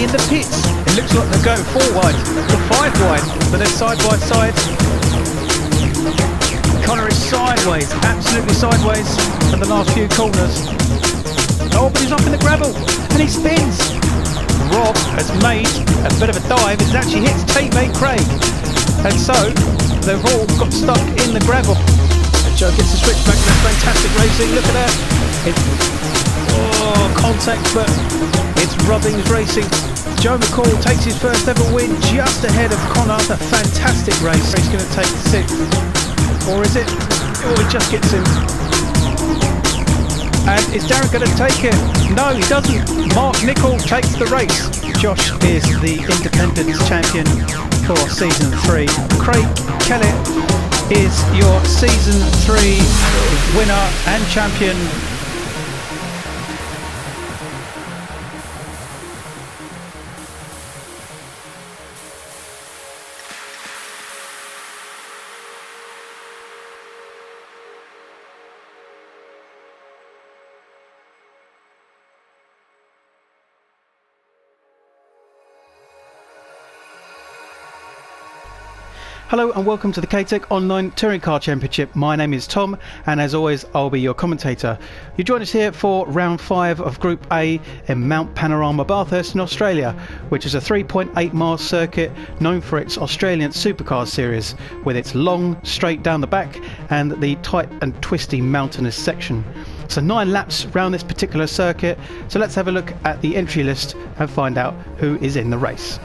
in the pits. It looks like they're going 4 wide to 5 wide, but they're side by side. Connor is sideways, absolutely sideways in the last few corners. Oh, but he's up in the gravel and he spins. Rob has made a bit of a dive. It actually hits teammate Craig, and so they've all got stuck in the gravel. And Joe gets the switch back. That's fantastic racing. Look at that. Contact, but it's Robbins racing. Joe McCall takes his first ever win just ahead of Connor. A fantastic race. He's going to take 6th, or is it? Oh, he just gets him. And is Darren going to take it? No, he doesn't. Mark Nichol takes the race. Josh is the Independence champion for Season 3. Craig Kellett is your Season 3 winner and champion. Hello and welcome to the KTTC Online Touring Car Championship. My name is Tom, and as always I'll be your commentator. You join us here for round 5 of Group A in Mount Panorama, Bathurst in Australia, which is a 3.8 mile circuit known for its Australian Supercar series, with its long straight down the back and the tight and twisty mountainous section. So 9 laps round this particular circuit, so let's have a look at the entry list and find out who is in the race.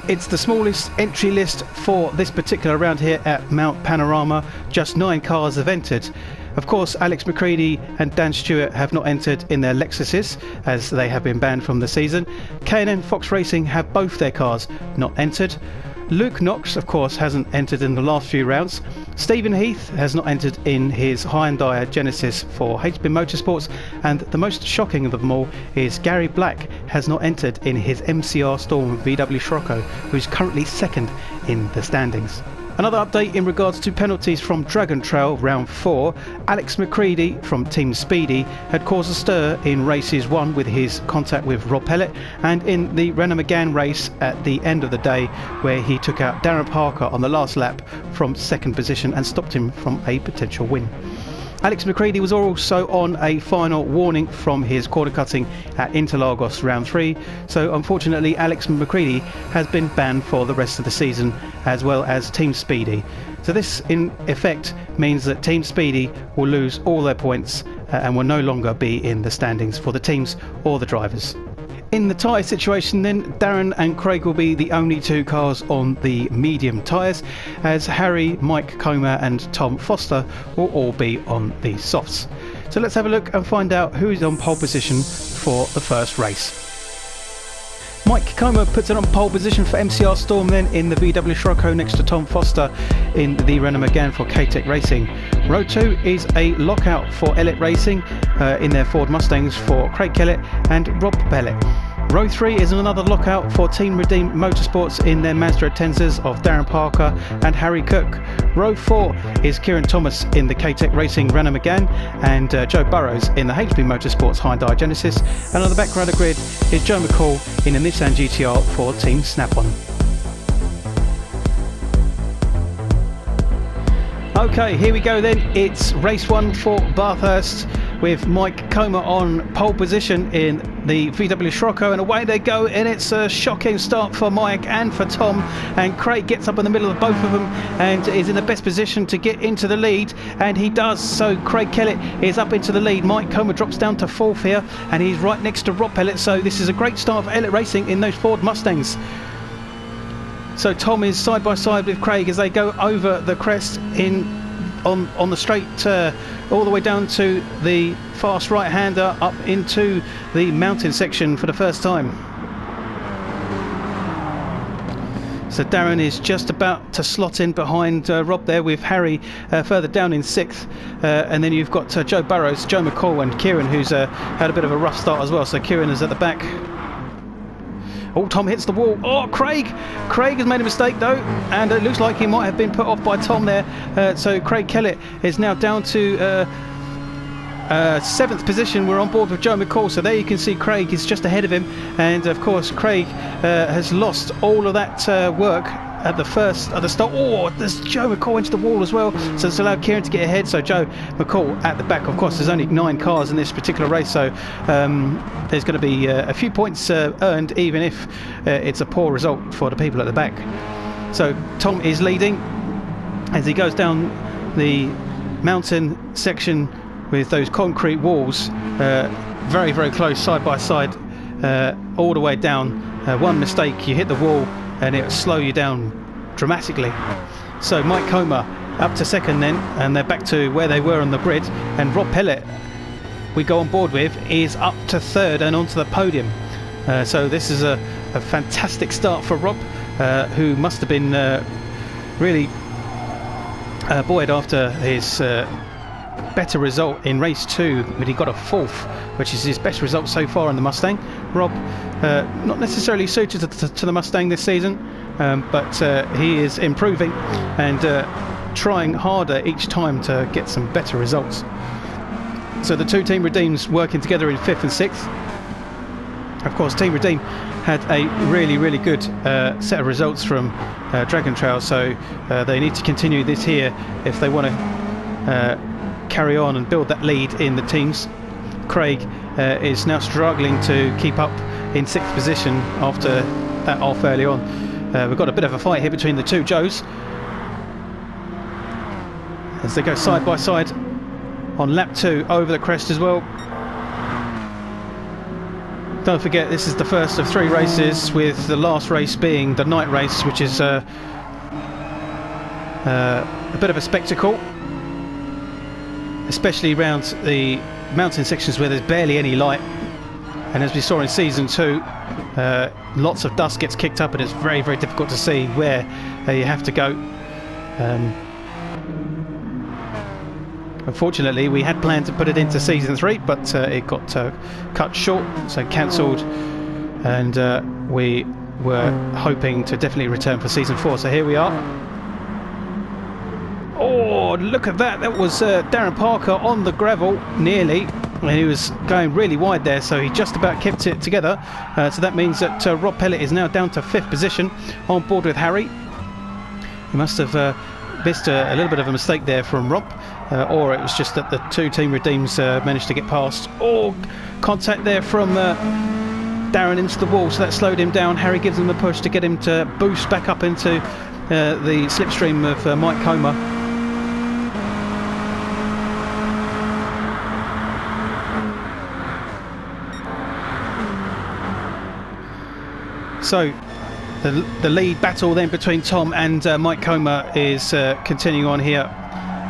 It's the smallest entry list for this particular round here at Mount Panorama. Just 9 cars have entered. Of course, Alex McCready and Dan Stewart have not entered in their Lexuses, as they have been banned from the season. K&N Fox Racing have both their cars not entered. Luke Knox, of course, hasn't entered in the last few rounds. Stephen Heath has not entered in his Hyundai Genesis for HB Motorsports, and the most shocking of them all is Gary Black has not entered in his MCR Storm VW Scirocco, who's currently 2nd in the standings. Another update in regards to penalties from Dragon Trail round 4. Alex McCready from Team Speedy had caused a stir in races 1 with his contact with Rob Pellet, and in the Renault Megane race at the end of the day, where he took out Darren Parker on the last lap from 2nd position and stopped him from a potential win. Alex McCready was also on a final warning from his corner cutting at Interlagos round 3, so unfortunately Alex McCready has been banned for the rest of the season, as well as Team Speedy. So this in effect means that Team Speedy will lose all their points and will no longer be in the standings for the teams or the drivers. In the tyre situation then, Darren and Craig will be the only 2 cars on the medium tyres, as Harry, Mike Comer and Tom Foster will all be on the softs. So let's have a look and find out who is on pole position for the first race. Mike Comer puts it on pole position for MCR Storm then in the VW Scirocco next to Tom Foster in the Renault Megane for KTTC Racing. Row 2 is a lockout for Elliott Racing in their Ford Mustangs for Craig Kellett and Rob Pellet. Row 3 is another lockout for Team Redeem Motorsports in their Mazda Atenzas of Darren Parker and Harry Cook. Row 4 is Kieran Thomas in the KTTC Racing Renault Megane and Joe Burrows in the HB Motorsports Hyundai Genesis. And on the back row of the grid is Joe McCall in a Nissan GTR for Team Snap-on. Okay, here we go then. It's race 1 for Bathurst, with Mike Comer on pole position in the VW Scirocco, and away they go, and it's a shocking start for Mike and for Tom, and Craig gets up in the middle of both of them and is in the best position to get into the lead, and he does. So Craig Kellett is up into the lead. Mike Comer drops down to 4th here, and he's right next to Rob Pellet, so this is a great start for Elliott Racing in those Ford Mustangs. So Tom is side by side with Craig as they go over the crest on the straight all the way down to the fast right-hander up into the mountain section for the first time. So Darren is just about to slot in behind Rob there, with Harry further down in 6th, and then you've got Joe Burrows, Joe McCall and Kieran, who's had a bit of a rough start as well. So Kieran is at the back. Oh, Tom hits the wall. Oh, Craig has made a mistake though, and it looks like he might have been put off by Tom there. So Craig Kellett is now down to 7th position. We're on board with Joe McCall, so there you can see Craig is just ahead of him, and of course Craig has lost all of that work at the start. Oh, there's Joe McCall into the wall as well, so it's allowed Kieran to get ahead. So Joe McCall at the back. Of course, there's only 9 cars in this particular race, so there's going to be a few points earned, even if it's a poor result for the people at the back. So Tom is leading as he goes down the mountain section with those concrete walls, very, very close, side by side, all the way down. One mistake, you hit the wall and it'll slow you down dramatically. So Mike Comer up to second then, and they're back to where they were on the grid, and Rob Pellet, we go on board with, is up to third and onto the podium. So this is a fantastic start for Rob, who must have been really buoyed after his better result in race 2, but he got a 4th, which is his best result so far in the Mustang. Rob, not necessarily suited to the Mustang this season, but he is improving and trying harder each time to get some better results. So the two Team Redeems working together in 5th and 6th. Of course, Team Redeem had a really, really good set of results from Dragon Trail, so they need to continue this here if they want to carry on and build that lead in the teams. Craig is now struggling to keep up in 6th position after that off early on. We've got a bit of a fight here between the two Joes as they go side by side on lap 2 over the crest as well. Don't forget, this is the first of 3 races, with the last race being the night race, which is a bit of a spectacle, especially around the mountain sections where there's barely any light. And as we saw in season 2, lots of dust gets kicked up and it's very, very difficult to see where you have to go. Unfortunately, we had planned to put it into season 3, but it got cut short, so cancelled, and we were hoping to definitely return for season 4. So here we are. Oh, look at that! That was Darren Parker on the gravel, nearly, and he was going really wide there, so he just about kept it together. So that means that Rob Pellet is now down to 5th position, on board with Harry. He must have missed a little bit of a mistake there from Rob, or it was just that the two Team Redeems managed to get past. Oh, contact there from Darren into the wall, so that slowed him down. Harry gives him the push to get him to boost back up into the slipstream of Mike Comer. So the lead battle then between Tom and Mike Comer is continuing on here,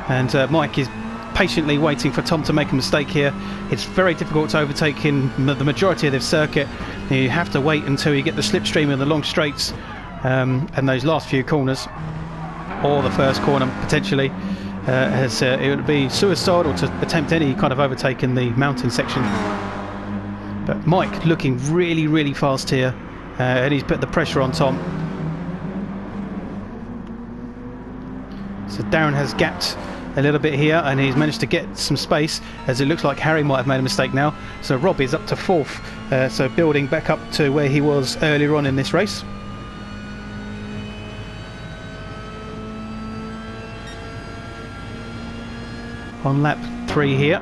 and Mike is patiently waiting for Tom to make a mistake here. It's very difficult to overtake in the majority of this circuit. You have to wait until you get the slipstream in the long straights and those last few corners, or the first corner potentially, as it would be suicidal to attempt any kind of overtake in the mountain section. But Mike looking really, really fast here. And he's put the pressure on Tom. So Darren has gapped a little bit here, and he's managed to get some space, as it looks like Harry might have made a mistake now. So Rob is up to 4th, so building back up to where he was earlier on in this race. On lap 3 here,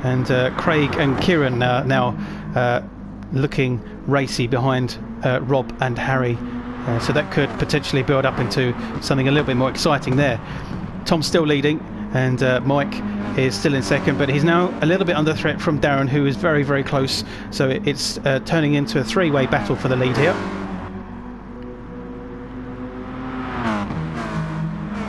and Craig and Kieran now looking racy behind Rob and Harry, so that could potentially build up into something a little bit more exciting there. Tom's still leading, and Mike is still in 2nd, but he's now a little bit under threat from Darren, who is very, very close, so it's turning into a 3-way battle for the lead here.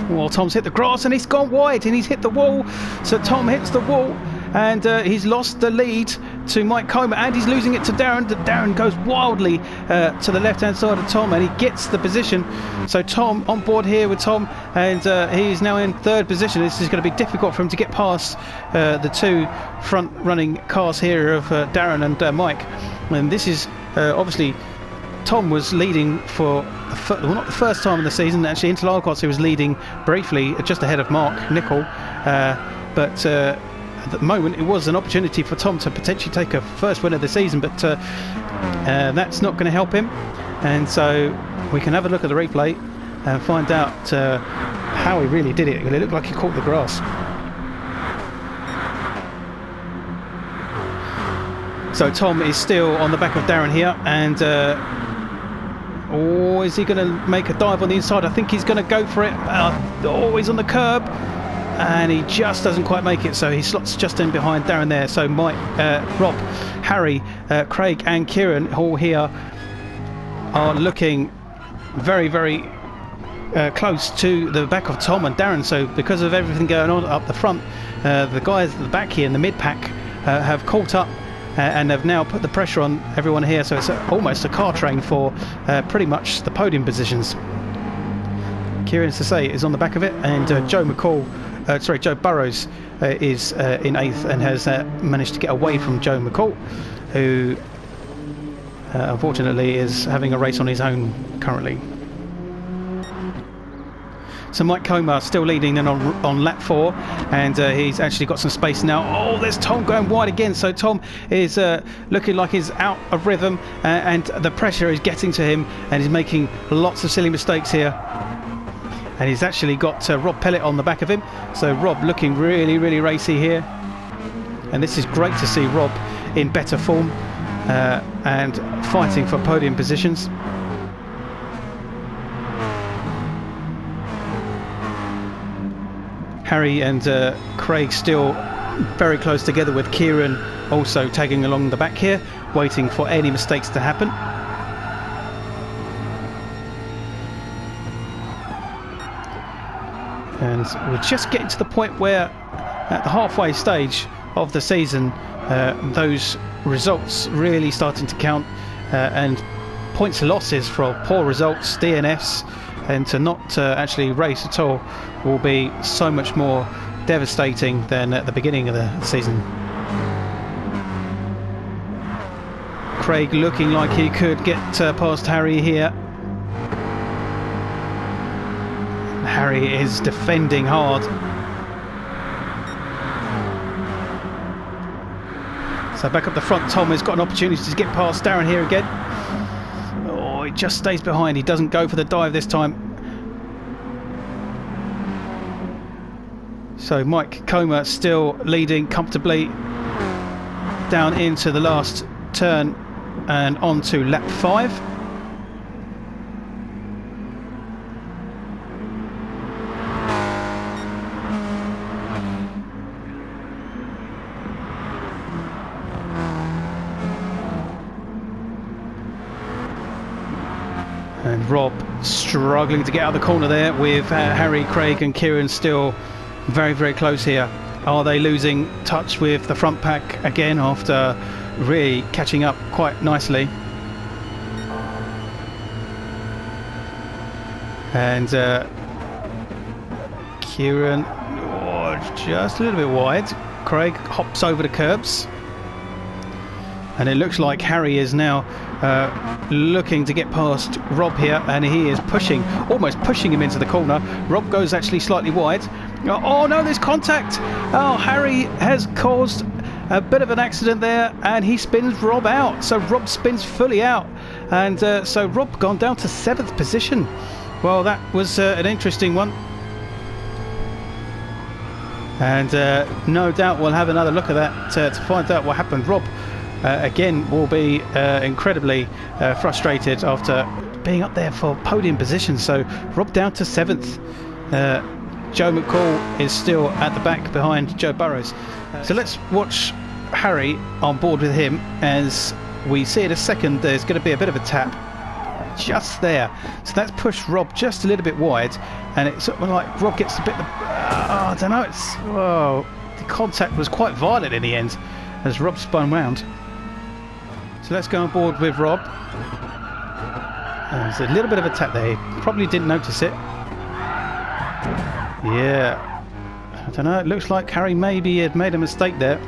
Well, Tom's hit the grass and he's gone wide and he's hit the wall, so Tom hits the wall and he's lost the lead to Mike Comer, and he's losing it to Darren. Darren goes wildly to the left hand side of Tom, and he gets the position. So Tom on board here with Tom, and he's now in 3rd position. This is going to be difficult for him to get past the two front running cars here of Darren and Mike. And this is obviously, Tom was leading for well, not the first time in the season. Actually, Interlagos, he was leading briefly just ahead of Mark Nicol, but at the moment it was an opportunity for Tom to potentially take a first win of the season, but that's not going to help him. And so we can have a look at the replay and find out how he really did it. It looked like he caught the grass. So Tom is still on the back of Darren here, and is he going to make a dive on the inside? I think he's going to go for it. He's on the curb, and he just doesn't quite make it, so he slots just in behind Darren there. So Mike, Rob, Harry, Craig and Kieran all here are looking very, very close to the back of Tom and Darren. So because of everything going on up the front, the guys at the back here in the mid-pack have caught up and have now put the pressure on everyone here. So it's almost a car train for pretty much the podium positions. Kieran Sase is on the back of it, and Joe Burrows is in 8th and has managed to get away from Joe McCall, who unfortunately is having a race on his own currently. So Mike Comer still leading then on lap 4, and he's actually got some space now. Oh, there's Tom going wide again. So Tom is looking like he's out of rhythm, and the pressure is getting to him, and he's making lots of silly mistakes here. And he's actually got Rob Pellet on the back of him. So Rob looking really, really racy here. And this is great to see Rob in better form and fighting for podium positions. Harry and Craig still very close together, with Kieran also tagging along the back here, waiting for any mistakes to happen. And we're just getting to the point where at the halfway stage of the season, those results really starting to count, and points losses for poor results, DNFs, and to not actually race at all will be so much more devastating than at the beginning of the season. Craig looking like he could get past Harry here. Harry is defending hard. So back up the front, Tom has got an opportunity to get past Darren here again. Oh, he just stays behind. He doesn't go for the dive this time. So Mike Comer still leading comfortably down into the last turn and on to lap 5. And Rob struggling to get out of the corner there, with Harry, Craig and Kieran still very, very close here. Are they losing touch with the front pack again after really catching up quite nicely? And Kieran, just a little bit wide. Craig hops over the curbs. And it looks like Harry is now looking to get past Rob here, and he is pushing, almost pushing him into the corner. Rob goes actually slightly wide. Oh no, there's contact. Oh, Harry has caused a bit of an accident there, and he spins Rob out. So Rob spins fully out, and so Rob gone down to 7th position. Well, that was an interesting one. And no doubt we'll have another look at that to find out what happened. Rob again will be incredibly frustrated after being up there for podium position. So Rob down to 7th. Joe McCall is still at the back behind Joe Burrows. So let's watch Harry on board with him as we see in a second. There's going to be a bit of a tap just there, so that's pushed Rob just a little bit wide, and it's sort of like Rob gets a bit I don't know, the contact was quite violent in the end as Rob spun round. So let's go on board with Rob. There's a little bit of a tap there, he probably didn't notice it. Yeah, I don't know, it looks like Harry maybe had made a mistake there.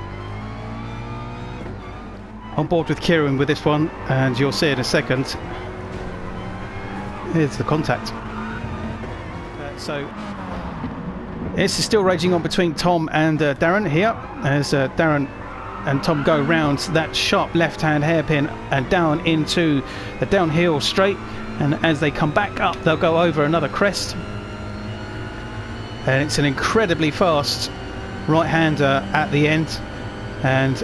On board with Kieran with this one, and you'll see in a second. Here's the contact. So This is still raging on between Tom and Darren here, as Darren and Tom go round that sharp left-hand hairpin and down into the downhill straight, and as they come back up they'll go over another crest, and it's an incredibly fast right-hander at the end, and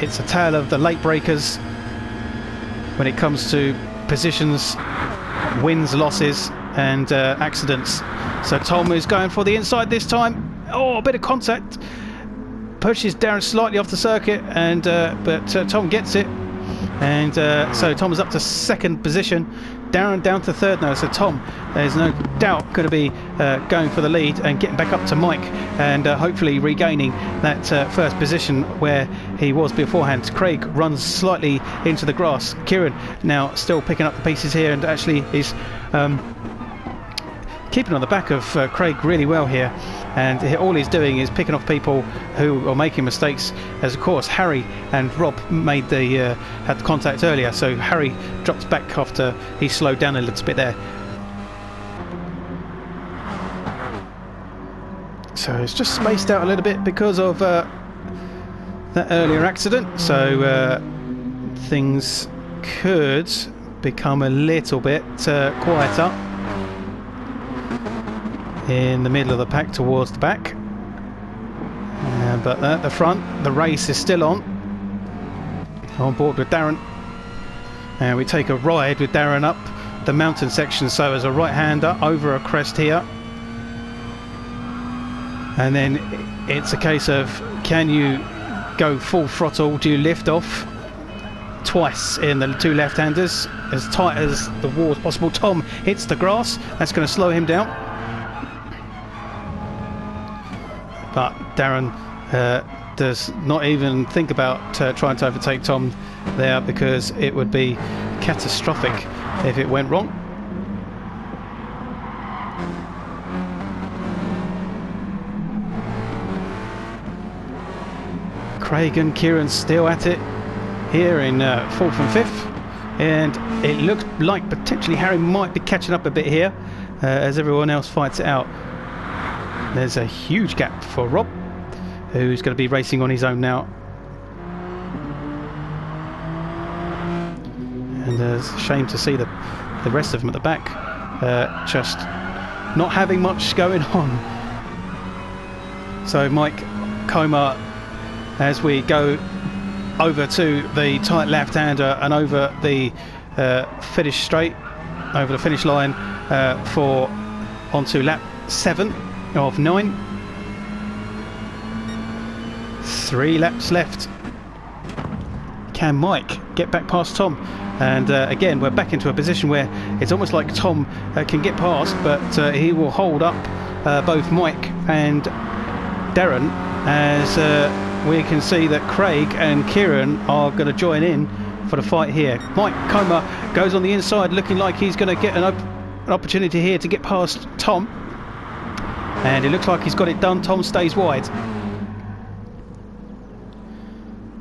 it's a tale of the late breakers when it comes to positions, wins, losses and accidents. So Tom is going for the inside this time. Oh, a bit of contact, pushes Darren slightly off the circuit, and but Tom gets it, and so Tom is up to second position. Darren down to third now, so Tom, there's no doubt, going to be going for the lead and getting back up to Mike, and hopefully regaining that first position where he was beforehand. Craig runs slightly into the grass. Kieran now still picking up the pieces here, and actually is keeping on the back of Craig really well here, and all he's doing is picking off people who are making mistakes, as of course Harry and Rob made the had the contact earlier, so Harry drops back after he slowed down a little bit there. So it's just spaced out a little bit because of that earlier accident, so things could become a little bit quieter in the middle of the pack towards the back, but at the front the race is still on board with Darren, and we take a ride with Darren up the mountain section, so as a right-hander over a crest here, and then it's a case of, can you go full throttle, do you lift off twice in the two left-handers as tight as the wall as possible. Tom hits the grass, that's going to slow him down, but Darren does not even think about trying to overtake Tom there, because it would be catastrophic if it went wrong. Craig and Kieran still at it here in fourth and fifth, and it looks like potentially Harry might be catching up a bit here as everyone else fights it out. There's a huge gap for Rob, who's going to be racing on his own now. And it's a shame to see the rest of them at the back just not having much going on. So Mike Comer, as we go over to the tight left-hander and over the finish straight, over the finish line for onto lap 7 of 9. 3 laps left. Can Mike get back past Tom? And again, we're back into a position where it's almost like Tom can get past, but he will hold up both Mike and Darren, as we can see that Craig and Kieran are going to join in for the fight here. Mike Comer goes on the inside, looking like he's going to get an opportunity here to get past Tom, and it looks like he's got it done. Tom stays wide.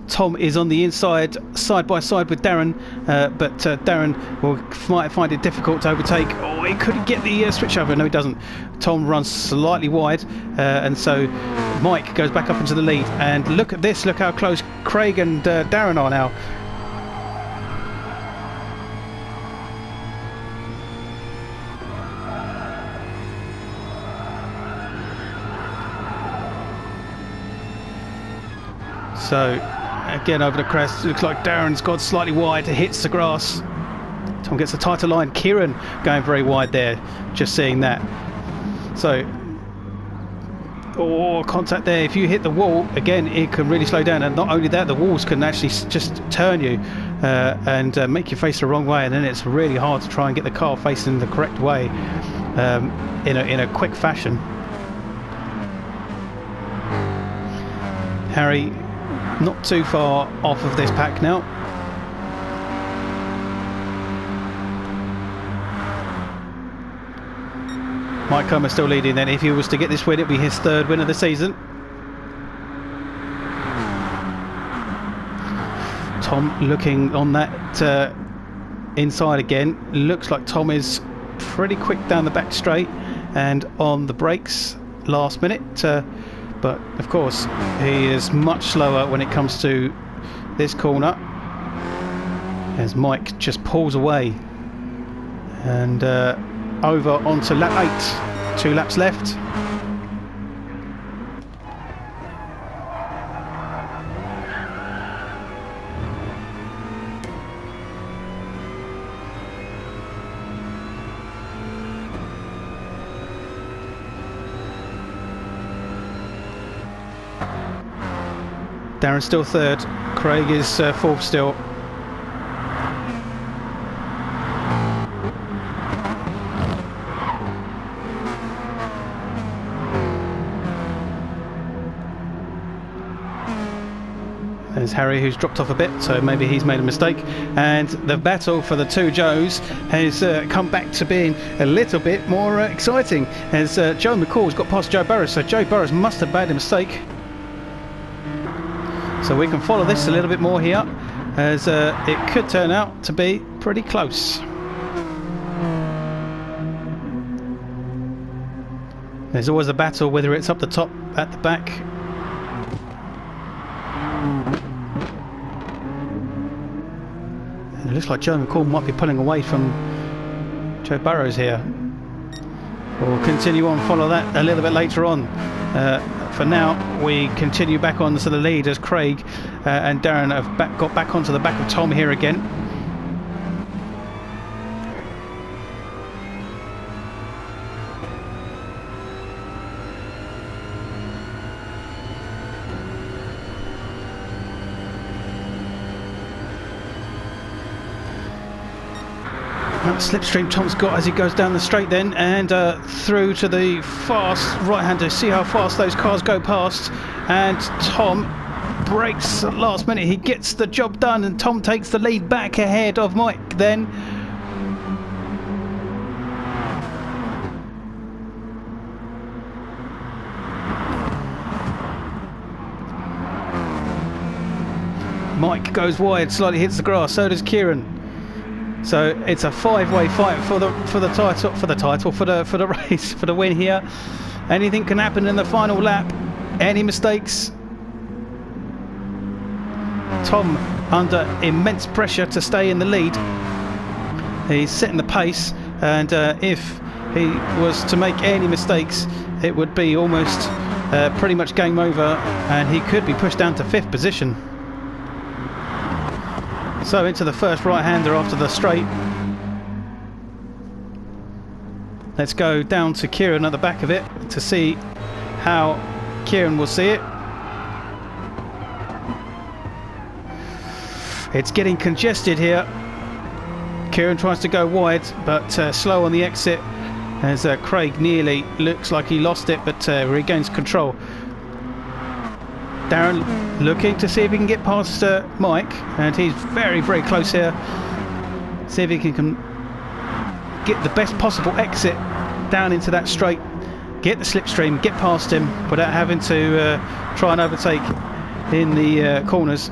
Tom is on the inside, side by side with Darren, but Darren might find it difficult to overtake. Oh, he couldn't get the switch over. No, he doesn't. Tom runs slightly wide, and so Mike goes back up into the lead. And look at this, look how close Craig and Darren are now. So again over the crest, looks like Darren's got slightly wide, hits the grass. Tom gets a tighter line. Kieran going very wide there, just seeing that. So, contact there. If you hit the wall, again, it can really slow down. And not only that, the walls can actually just turn you and make you face the wrong way. And then it's really hard to try and get the car facing the correct way in a quick fashion. Harry not too far off of this pack now. Mike Comer still leading then. If he was to get this win, it'd be his 3rd win of the season. Tom looking on that inside again. Looks like Tom is pretty quick down the back straight, and on the brakes last minute, but of course he is much slower when it comes to this corner, as Mike just pulls away and over onto lap 8, 2 laps left. Darren's still third, Craig is fourth still. There's Harry, who's dropped off a bit, so maybe he's made a mistake. And the battle for the two Joes has come back to being a little bit more exciting, as Joe McCall's got past Joe Burrows, so Joe Burrows must have made a mistake. So we can follow this a little bit more here, as it could turn out to be pretty close. There's always a battle, whether it's up the top, at the back. And it looks like Joe McCall might be pulling away from Joe Burrows here. We'll continue on, follow that a little bit later on. For now, we continue back on to the lead as Craig and Darren have got back onto the back of Tom here again. Slipstream Tom's got as he goes down the straight then, and through to the fast right-hander. See how fast those cars go past, and Tom brakes at last minute. He gets the job done, and Tom takes the lead back ahead of Mike then. Mike goes wide, slightly hits the grass, so does Kieran. So it's a five-way fight for the race, for the win here. Anything can happen in the final lap. Any mistakes? Tom under immense pressure to stay in the lead. He's setting the pace, and if he was to make any mistakes, it would be almost pretty much game over, and he could be pushed down to 5th position. So into the first right-hander after the straight. Let's go down to Kieran at the back of it to see how Kieran will see it. It's getting congested here. Kieran tries to go wide, but slow on the exit, as Craig nearly looks like he lost it, but regains control. Darren looking to see if he can get past Mike, and he's very, very close here. See if he can get the best possible exit down into that straight, get the slipstream, get past him without having to try and overtake in the corners.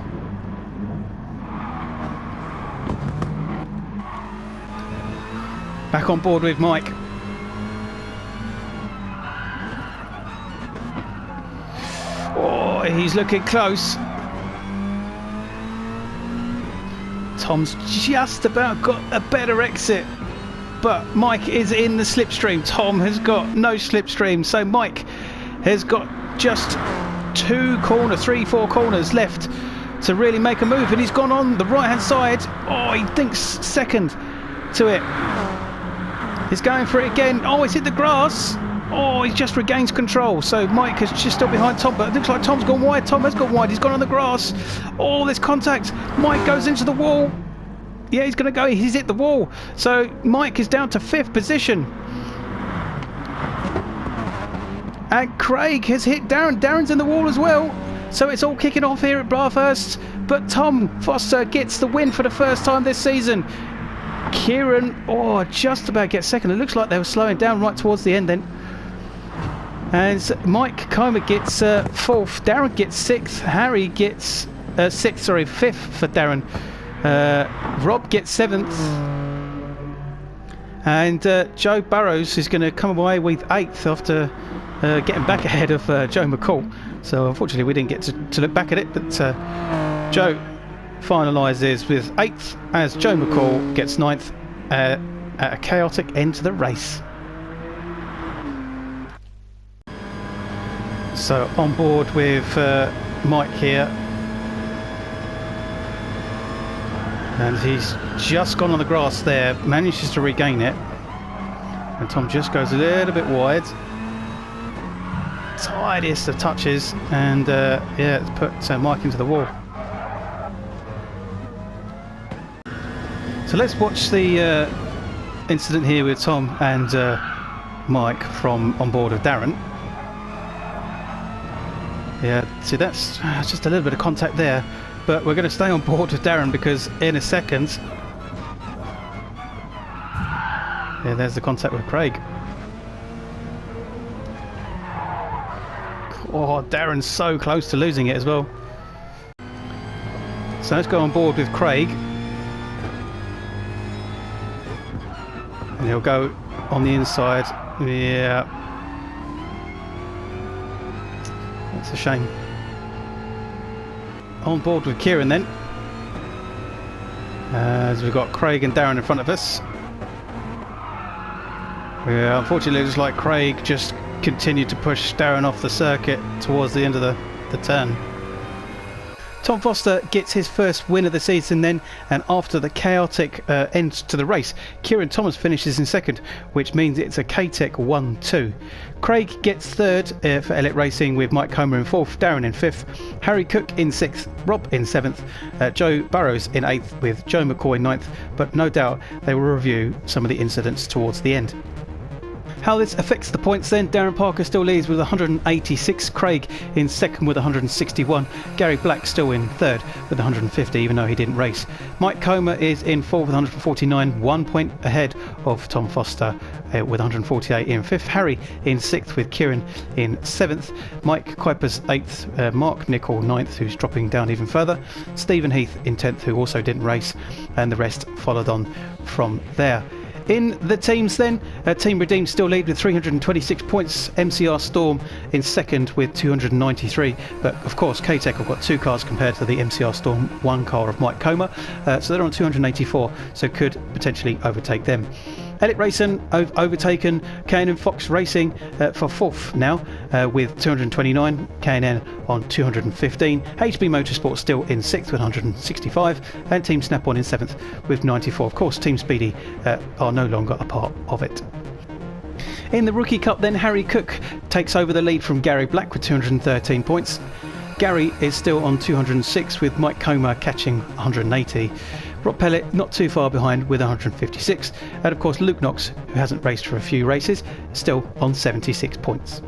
Back on board with Mike. Oh, he's looking close. Tom's just about got a better exit, but Mike is in the slipstream. Tom has got no slipstream, so Mike has got just 3-4 corners left to really make a move, and he's gone on the right hand side. Oh, he thinks second to it. He's going for it again. Oh, he's hit the grass. Oh, he just regains control. So Mike is just still behind Tom, but it looks like Tom's gone wide. Tom has gone wide. He's gone on the grass. Oh, there's contact. Mike goes into the wall. Yeah, he's going to go. He's hit the wall. So Mike is down to 5th position. And Craig has hit Darren. Darren's in the wall as well. So it's all kicking off here at Bathurst. But Tom Foster gets the win for the first time this season. Kieran, oh, just about gets second. It looks like they were slowing down right towards the end then. And Mike kind of gets 4th. Darren gets 6th. Harry gets 5th for Darren. Rob gets 7th. And Joe Burrows is going to come away with 8th after getting back ahead of Joe McCall. So unfortunately we didn't get to look back at it, but Joe finalises with 8th as Joe McCall gets 9th at a chaotic end to the race. So on board with Mike here, and he's just gone on the grass there, manages to regain it, and Tom just goes a little bit wide, tiniest of touches, and yeah, it's put Mike into the wall. So let's watch the incident here with Tom and Mike from on board of Darren. Yeah, see, that's just a little bit of contact there, but we're going to stay on board with Darren because in a second, yeah, there's the contact with Craig. Oh, Darren's so close to losing it as well. So let's go on board with Craig. And he'll go on the inside. Yeah. That's a shame. On board with Kieran then. As we've got Craig and Darren in front of us. Yeah, unfortunately it looks like Craig just continued to push Darren off the circuit towards the end of the turn. Tom Foster gets his first win of the season then, and after the chaotic end to the race, Kieran Thomas finishes in second, which means it's a KTTC 1-2. Craig gets third for Elliott Racing with Mike Comer in fourth, Darren in fifth, Harry Cook in sixth, Rob in seventh, Joe Burrows in eighth with Joe McCoy in ninth, but no doubt they will review some of the incidents towards the end. How this affects the points then: Darren Parker still leads with 186, Craig in second with 161, Gary Black still in third with 150 even though he didn't race. Mike Comer is in fourth with 149, 1 point ahead of Tom Foster with 148 in fifth, Harry in sixth with Kieran in seventh, Mike Kuiper's eighth, Mark Nicol ninth who's dropping down even further, Stephen Heath in 10th who also didn't race, and the rest followed on from there. In the teams then, Team Redeemed still lead with 326 points, MCR Storm in second with 293, but of course KTTC have got 2 cars compared to the MCR Storm 1 car of Mike Comer, so they're on 284, so could potentially overtake them. Elliott Racing overtaken K&N Fox Racing for fourth now with 229, K&N on 215, HB Motorsport still in sixth with 165, and Team Snap-on in seventh with 94. Of course Team Speedy are no longer a part of it. In the Rookie Cup then, Harry Cook takes over the lead from Gary Black with 213 points. Gary is still on 206 with Mike Comer catching 180. Rob Pellet not too far behind with 156, and of course Luke Knox, who hasn't raced for a few races, still on 76 points.